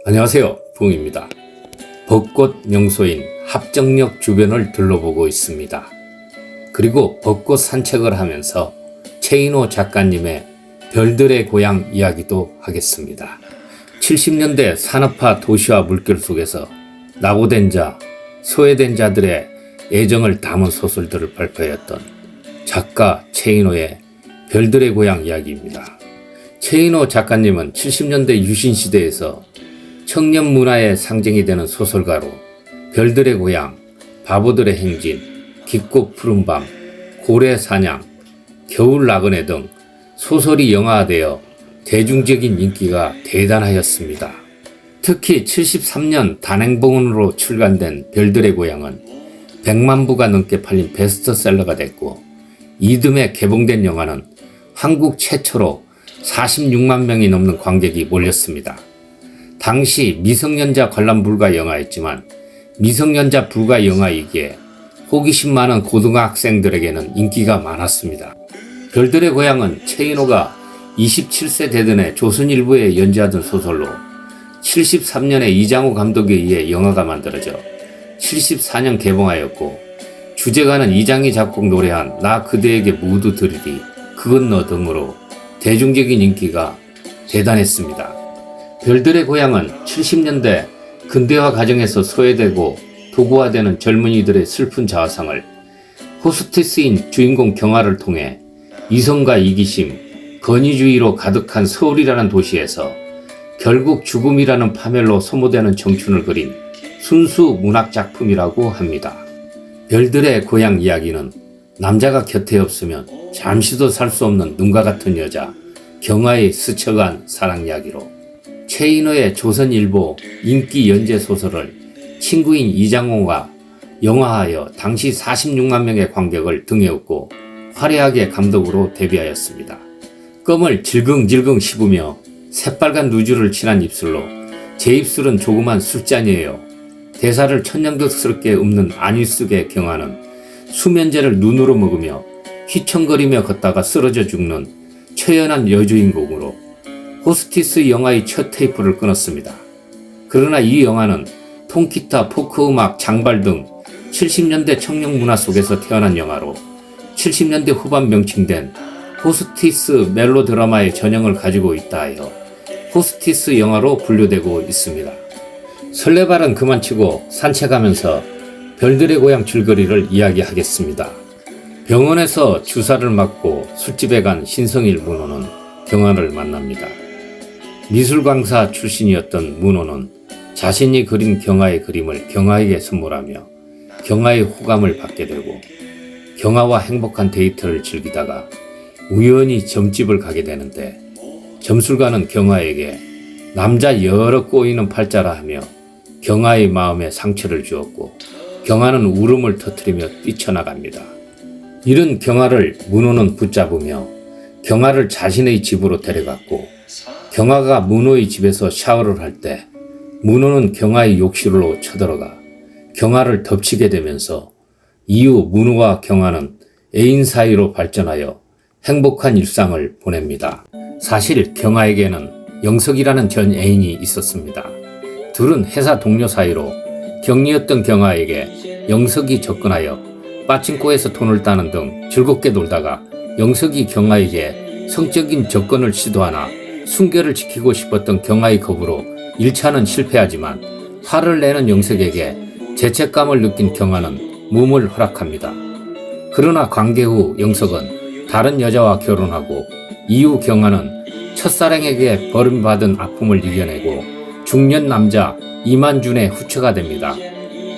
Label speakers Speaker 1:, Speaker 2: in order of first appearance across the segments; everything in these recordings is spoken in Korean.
Speaker 1: 안녕하세요, 부흥입니다. 벚꽃 명소인 합정역 주변을 둘러보고 있습니다. 그리고 벚꽃 산책을 하면서 최인호 작가님의 별들의 고향 이야기도 하겠습니다. 70년대 산업화 도시화 물결 속에서 낙오된 자, 소외된 자들의 애정을 담은 소설들을 발표했던 작가 최인호의 별들의 고향 이야기입니다. 최인호 작가님은 70년대 유신시대에서 청년 문화의 상징이 되는 소설가로 별들의 고향, 바보들의 행진, 깊고 푸른 밤, 고래 사냥, 겨울 나그네 등 소설이 영화화되어 대중적인 인기가 대단하였습니다. 특히 73년 단행본으로 출간된 별들의 고향은 100만 부가 넘게 팔린 베스트셀러가 됐고, 이듬해 개봉된 영화는 한국 최초로 46만 명이 넘는 관객이 몰렸습니다. 당시 미성년자 관람 불가 영화였지만 미성년자 불가 영화이기에 호기심 많은 고등학생들에게는 인기가 많았습니다. 별들의 고향은 최인호가 27세 되던 해 조선일보에 연재하던 소설로 73년에 이장호 감독에 의해 영화가 만들어져 74년 개봉하였고, 주제가는 이장희 작곡 노래한 나 그대에게 모두 드리리, 그건 너 등으로 대중적인 인기가 대단했습니다. 별들의 고향은 70년대 근대화 과정에서 소외되고 도구화되는 젊은이들의 슬픈 자화상을 호스티스인 주인공 경아를 통해 이성과 이기심, 권위주의로 가득한 서울이라는 도시에서 결국 죽음이라는 파멸로 소모되는 청춘을 그린 순수 문학작품이라고 합니다. 별들의 고향 이야기는 남자가 곁에 없으면 잠시도 살 수 없는 눈과 같은 여자 경아의 스쳐간 사랑 이야기로 최인호의 조선일보 인기 연재 소설을 친구인 이장호가 영화하여 당시 46만 명의 관객을 등에 업고 화려하게 감독으로 데뷔하였습니다. 껌을 질겅질겅 씹으며 새빨간 누주를 칠한 입술로 제 입술은 조그만 술잔이에요. 대사를 천연덕스럽게 읊는 안일숙의 경아는 수면제를 눈으로 먹으며 휘청거리며 걷다가 쓰러져 죽는 처연한 여주인공으로 호스티스 영화의 첫 테이프를 끊었습니다. 그러나 이 영화는 통기타, 포크음악, 장발 등 70년대 청년 문화 속에서 태어난 영화로 70년대 후반 명칭된 호스티스 멜로드라마의 전형을 가지고 있다 하여 호스티스 영화로 분류되고 있습니다. 설레발은 그만치고 산책하면서 별들의 고향 줄거리를 이야기하겠습니다. 병원에서 주사를 맞고 술집에 간 신성일 문호는 경아를 만납니다. 미술 강사 출신이었던 문호는 자신이 그린 경아의 그림을 경아에게 선물하며 경아의 호감을 받게 되고, 경아와 행복한 데이트를 즐기다가 우연히 점집을 가게 되는데, 점술가는 경아에게 남자 여러 꼬이는 팔자라 하며 경아의 마음에 상처를 주었고, 경아는 울음을 터뜨리며 뛰쳐나갑니다. 이런 경아를 문호는 붙잡으며 경아를 자신의 집으로 데려갔고, 경아가 문호의 집에서 샤워를 할 때 문호는 경아의 욕실로 쳐들어가 경아를 덮치게 되면서 이후 문호와 경아는 애인 사이로 발전하여 행복한 일상을 보냅니다. 사실 경아에게는 영석이라는 전 애인이 있었습니다. 둘은 회사 동료 사이로 격리였던 경아에게 영석이 접근하여 빠친코에서 돈을 따는 등 즐겁게 놀다가 영석이 경아에게 성적인 접근을 시도하나 순결을 지키고 싶었던 경아의 겁으로 1차는 실패하지만 화를 내는 영석에게 죄책감을 느낀 경아는 몸을 허락합니다. 그러나 관계 후 영석은 다른 여자와 결혼하고, 이후 경아는 첫사랑에게 버림받은 아픔을 이겨내고 중년 남자 이만준의 후처가 됩니다.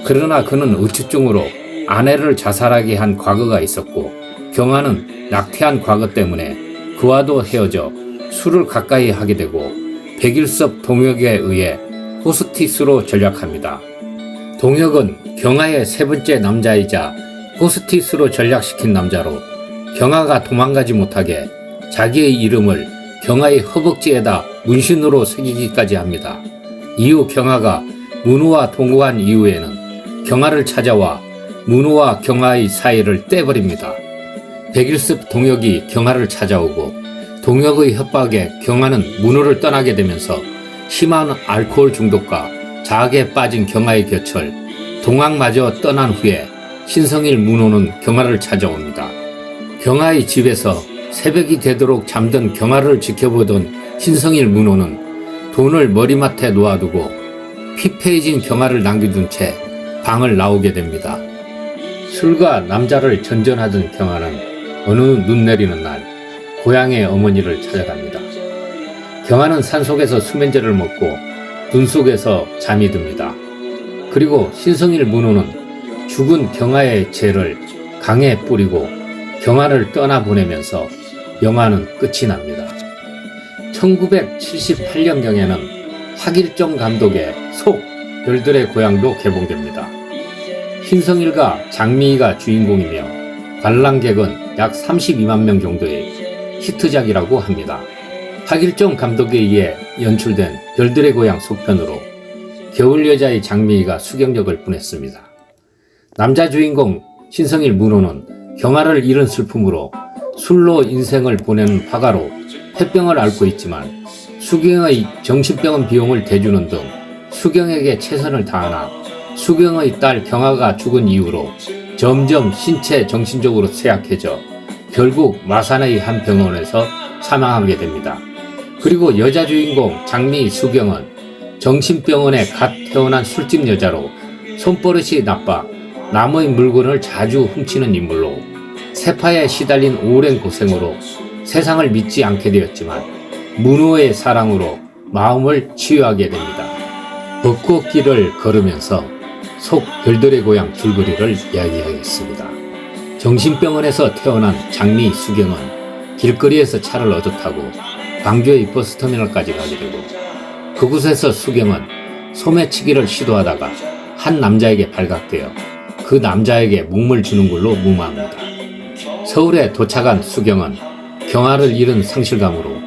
Speaker 1: 그러나 그는 의처증으로 아내를 자살하게 한 과거가 있었고, 경아는 낙태한 과거 때문에 그와도 헤어져 술을 가까이 하게 되고 백일섭 동혁에 의해 호스티스로 전락합니다. 동혁은 경아의 세 번째 남자이자 호스티스로 전락시킨 남자로 경아가 도망가지 못하게 자기의 이름을 경아의 허벅지에다 문신으로 새기기까지 합니다. 이후 경아가 문호와 동거한 이후에는 경아를 찾아와 문호와 경아의 사이를 떼버립니다. 백일섭 동혁이 경아를 찾아오고 동혁의 협박에 경아는 문호를 떠나게 되면서 심한 알코올 중독과 자학에 빠진 경아의 곁을 동학마저 떠난 후에 신성일 문호는 경아를 찾아옵니다. 경아의 집에서 새벽이 되도록 잠든 경아를 지켜보던 신성일 문호는 돈을 머리맡에 놓아두고 피폐해진 경아를 남겨둔 채 방을 나오게 됩니다. 술과 남자를 전전하던 경아는 어느 눈 내리는 날 고향의 어머니를 찾아갑니다. 경아는 산속에서 수면제를 먹고 눈 속에서 잠이 듭니다. 그리고 신성일 문호는 죽은 경아의 죄를 강에 뿌리고 경아를 떠나보내면서 영화는 끝이 납니다. 1978년경에는 하길정 감독의 속 별들의 고향도 개봉됩니다. 신성일과 장미희가 주인공이며 관람객은 약 32만 명 정도의 히트작이라고 합니다. 하길정 감독에 의해 연출된 별들의 고향 속편으로 겨울 여자의 장미희가 수경력을 보냈습니다. 남자 주인공 신성일 문호는 경아를 잃은 슬픔으로 술로 인생을 보내는 화가로 폐병을 앓고 있지만 수경의 정신병원 비용을 대주는 등 수경에게 최선을 다하나 수경의 딸 경아가 죽은 이후로 점점 신체 정신적으로 쇠약해져 결국 마산의 한 병원에서 사망하게 됩니다. 그리고 여자 주인공 장미 수경은 정신병원에 갓 태어난 술집 여자로 손버릇이 나빠 남의 물건을 자주 훔치는 인물로 세파에 시달린 오랜 고생으로 세상을 믿지 않게 되었지만 문호의 사랑으로 마음을 치유하게 됩니다. 벚꽃길을 걸으면서 속 별들의 고향 줄거리를 이야기하겠습니다. 정신병원에서 태어난 장미 수경은 길거리에서 차를 얻어 타고 광주의 버스터미널까지 가게 되고 그곳에서 수경은 소매치기를 시도하다가 한 남자에게 발각되어 그 남자에게 묵물 주는 걸로 무마합니다. 서울에 도착한 수경은 경아를 잃은 상실감으로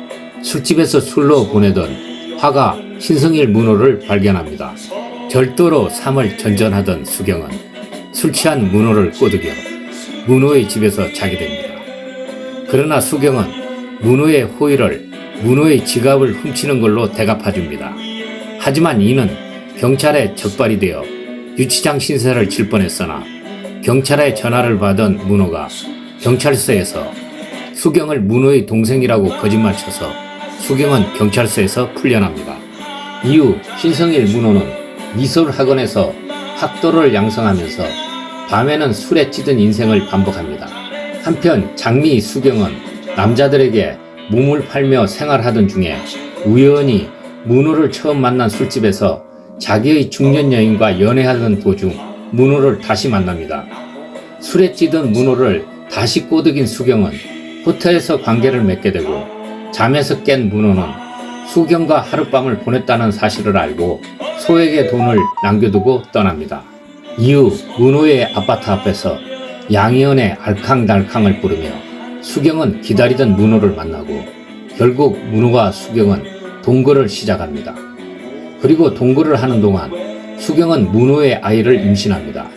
Speaker 1: 술집에서 술로 보내던 화가 신성일 문호를 발견합니다. 절도로 삶을 전전하던 수경은 술 취한 문호를 꼬드겨 문호의 집에서 자게 됩니다. 그러나 수경은 문호의 호의를 문호의 지갑을 훔치는 걸로 대갚아줍니다. 하지만 이는 경찰에 적발이 되어 유치장 신세를 질 뻔했으나 경찰의 전화를 받은 문호가 경찰서에서 수경을 문호의 동생이라고 거짓말쳐서 수경은 경찰서에서 풀려납니다. 이후 신성일 문호는 미술학원에서 학도를 양성하면서 밤에는 술에 찌든 인생을 반복합니다. 한편 장미 수경은 남자들에게 몸을 팔며 생활하던 중에 우연히 문호를 처음 만난 술집에서 자기의 중년 여인과 연애하던 도중 문호를 다시 만납니다. 술에 찌든 문호를 다시 꼬드긴 수경은 호텔에서 관계를 맺게 되고 잠에서 깬 문호는 수경과 하룻밤을 보냈다는 사실을 알고 소에게 돈을 남겨두고 떠납니다. 이후 문호의 아파트 앞에서 양희은의 알캉달캉을 부르며 수경은 기다리던 문호를 만나고 결국 문호와 수경은 동거를 시작합니다. 그리고 동거를 하는 동안 수경은 문호의 아이를 임신합니다.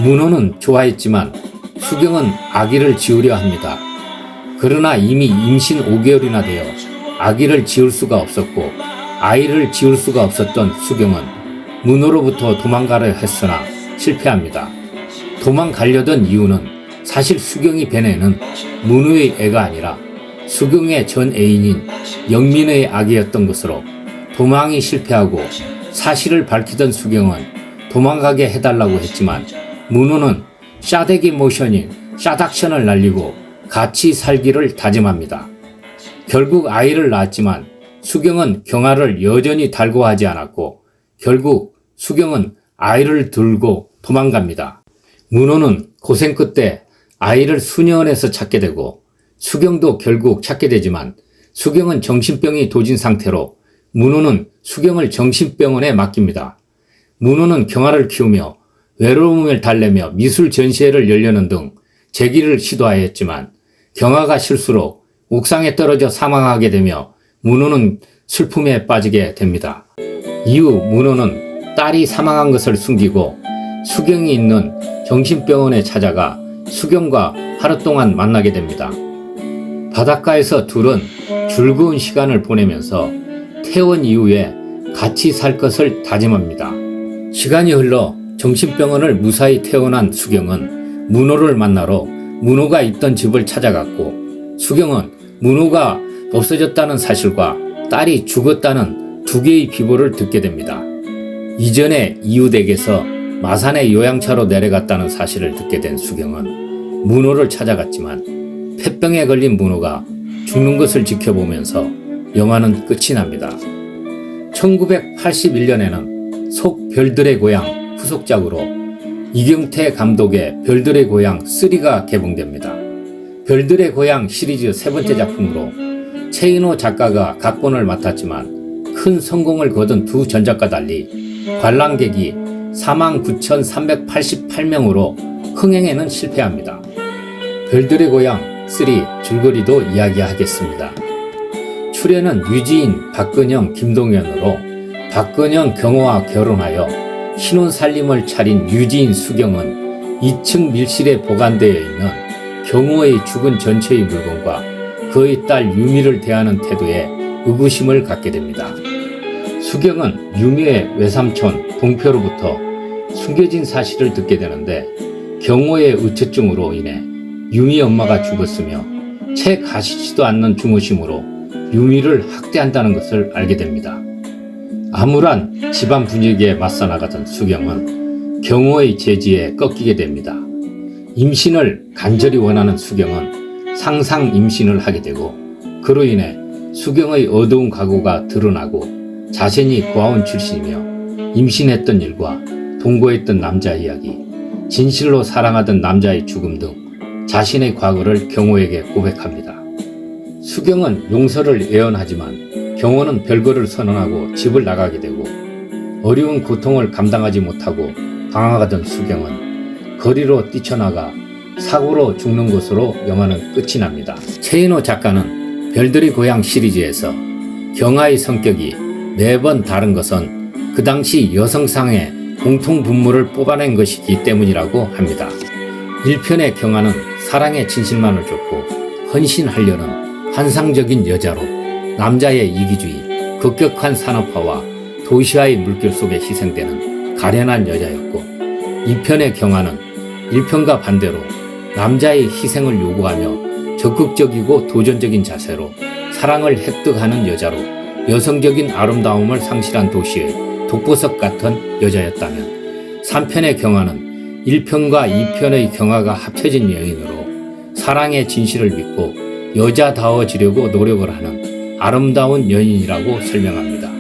Speaker 1: 문호는 좋아했지만 수경은 아기를 지우려 합니다. 그러나 이미 임신 5개월이나 되어 아기를 지울 수가 없었고 아이를 지울 수가 없었던 수경은 문호로부터 도망가려 했으나 실패합니다. 도망가려던 이유는 사실 수경이 뵌 애는 문호의 애가 아니라 수경의 전 애인인 영민의 아기였던 것으로 도망이 실패하고 사실을 밝히던 수경은 도망가게 해달라고 했지만 문호는 샤대기 모션인 샤닥션을 날리고 같이 살기를 다짐합니다. 결국 아이를 낳았지만 수경은 경아를 여전히 달고하지 않았고 결국 수경은 아이를 들고 도망갑니다. 문호는 고생 끝에 아이를 수녀원에서 찾게 되고 수경도 결국 찾게 되지만 수경은 정신병이 도진 상태로 문호는 수경을 정신병원에 맡깁니다. 문호는 경아를 키우며 외로움을 달래며 미술 전시회를 열려는 등 재기를 시도하였지만 경아가 실수로 옥상에 떨어져 사망하게 되며 문호는 슬픔에 빠지게 됩니다. 이후 문호는 딸이 사망한 것을 숨기고 수경이 있는 정신병원에 찾아가 수경과 하루 동안 만나게 됩니다. 바닷가에서 둘은 즐거운 시간을 보내면서 퇴원 이후에 같이 살 것을 다짐합니다. 시간이 흘러 정신병원을 무사히 퇴원한 수경은 문호를 만나러 문호가 있던 집을 찾아갔고, 수경은 문호가 없어졌다는 사실과 딸이 죽었다는 두 개의 비보를 듣게 됩니다. 이전에 이웃에게서 마산의 요양차로 내려갔다는 사실을 듣게 된 수경은 문호를 찾아갔지만 폐병에 걸린 문호가 죽는 것을 지켜보면서 영화는 끝이 납니다. 1981년에는 속 별들의 고향 후속작으로 이경태 감독의 별들의 고향 3가 개봉됩니다. 별들의 고향 시리즈 세 번째 작품으로 최인호 작가가 각본을 맡았지만 큰 성공을 거둔 두 전작과 달리 관람객이 49,388명으로 흥행에는 실패합니다. 별들의 고향 3 줄거리도 이야기하겠습니다. 출연은 유지인, 박근영, 김동현으로 박근영 경호와 결혼하여 신혼살림을 차린 유지인 수경은 2층 밀실에 보관되어 있는 경호의 죽은 전체의 물건과 그의 딸 유미를 대하는 태도에 의구심을 갖게 됩니다. 수경은 유미의 외삼촌 동표로부터 숨겨진 사실을 듣게 되는데, 경호의 의처증으로 인해 유미 엄마가 죽었으며 채 가시지도 않는 중후심으로 유미를 학대한다는 것을 알게 됩니다. 암울한 집안 분위기에 맞서 나가던 수경은 경호의 제지에 꺾이게 됩니다. 임신을 간절히 원하는 수경은 상상 임신을 하게 되고, 그로 인해 수경의 어두운 각오가 드러나고 자신이 고아원 출신이며 임신했던 일과 동거했던 남자 이야기, 진실로 사랑하던 남자의 죽음 등 자신의 과거를 경호에게 고백합니다. 수경은 용서를 애원하지만 경호는 별거를 선언하고 집을 나가게 되고, 어려운 고통을 감당하지 못하고 방황하던 수경은 거리로 뛰쳐나가 사고로 죽는 것으로 영화는 끝이 납니다. 최인호 작가는 별들의 고향 시리즈에서 경아의 성격이 매번 다른 것은 그 당시 여성상의 공통 분모를 뽑아낸 것이기 때문이라고 합니다. 1편의 경아는 사랑의 진실만을 줬고 헌신하려는 환상적인 여자로 남자의 이기주의, 급격한 산업화와 도시화의 물결 속에 희생되는 가련한 여자였고, 2편의 경아는 1편과 반대로 남자의 희생을 요구하며 적극적이고 도전적인 자세로 사랑을 획득하는 여자로 여성적인 아름다움을 상실한 도시의 독보석 같은 여자였다면, 3편의 경아는 1편과 2편의 경아가 합쳐진 여인으로 사랑의 진실을 믿고 여자다워지려고 노력을 하는 아름다운 여인이라고 설명합니다.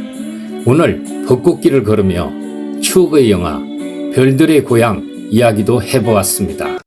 Speaker 1: 오늘 벚꽃길을 걸으며 추억의 영화 별들의 고향 이야기도 해보았습니다.